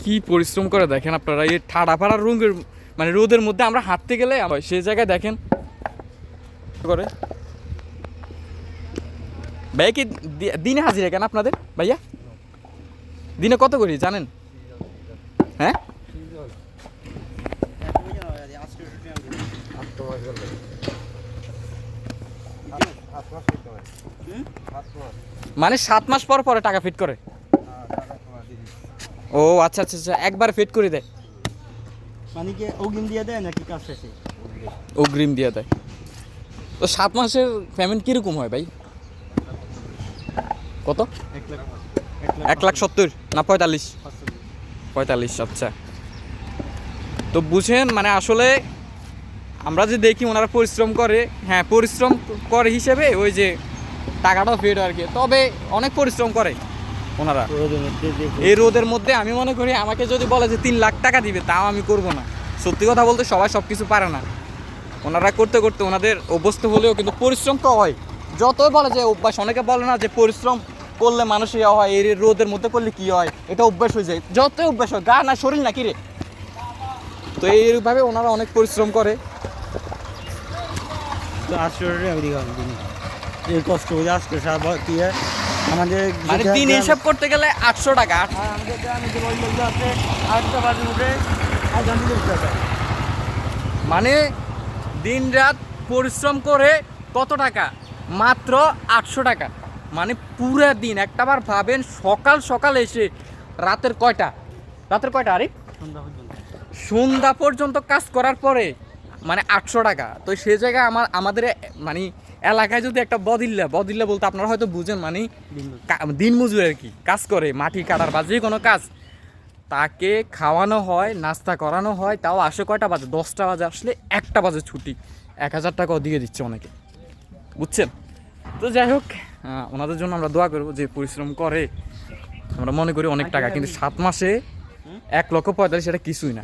কি পরিশ্রম করে দেখেন আপনারা, এই ঠাড়া ফাড়া রঙের মানে রোদের মধ্যে আমরা হাঁটতে গেলে সেই জায়গায় দেখেন করে। ভাইয়া কি দিনে হাজিরা কেন আপনাদের ভাইয়া? দিনে কত করি জানেন? হ্যাঁ, মানে 7 মাস পর পরে টাকা ফিট করে? ও আচ্ছা আচ্ছা আচ্ছা, একবার ফিট করে দেয় মানে কি অগ্রিম দিয়ে দেয় নাকি কাজ শেষে? অগ্রিম দিয়ে দেয়। তো 7 মাসের পেমেন্ট কীরকম হয় ভাই? কত? 1,70,000 না 45? 45, আচ্ছা। তো বুঝেন মানে আসলে আমরা যে দেখি ওনারা পরিশ্রম করে, হ্যাঁ পরিশ্রম করে হিসেবে ওই যে টাকাটাও ফেড আর কি, তবে অনেক পরিশ্রম করে ওনারা এই রোদের মধ্যে। আমি মনে করি আমাকে যদি বলে যে 3 লাখ টাকা দিবে তাও আমি করব না। সত্যি কথা বলতে সবাই সব কিছু পারে না, ওনারা করতে করতে ওনাদের অভ্যস্ত হলেও কিন্তু পরিশ্রম তো হয়। যতই বলে যে অভ্যাস, অনেকে বলে না যে পরিশ্রম করলে মানুষ ইয়া হয়, এই রোদের মধ্যে করলে কি হয়, এটা অভ্যাস হয়ে যায়। যতই অভ্যাস হয়, গা না শরীর না কি রে। তো এইভাবে ওনারা অনেক পরিশ্রম করে। তো 800 এই কষ্ট করে 800 কি আমাদের মানে দিন হিসাব করতে গেলে 800 টাকা। আমাদের গ্রামে যে ওই লোকটা আছে 8টা বাজে উঠে 8 ঘন্টা। মানে দিন রাত পরিশ্রম করে কত টাকা? মাত্র 800 টাকা। মানে পুরো দিন একটাবার ভাবেন, সকাল সকাল এসে রাতের কয়টা আরে সন্ধ্যা পর্যন্ত কাজ করার পরে মানে 800 টাকা। তো সেই জায়গায় আমাদের মানে এলাকায় যদি একটা বদিল্লা বলতে আপনারা হয়তো বুঝেন, মানে দিন মজুর আর কি, কাজ করে মাটি কাটার বা যে কোনো কাজ, তাকে খাওয়ানো হয়, নাস্তা করানো হয়, তাও আসে কয়টা বাজে? 10টা বাজে, আসলে 1টা বাজে ছুটি। 1000 টাকাও দিয়ে দিচ্ছে অনেকে, বুঝছেন? তো যাই হোক, ওনাদের জন্য আমরা দোয়া করবো যে পরিশ্রম করে। আমরা মনে করি অনেক টাকা, কিন্তু 7 মাসে 1,45,000 এটা কিছুই না।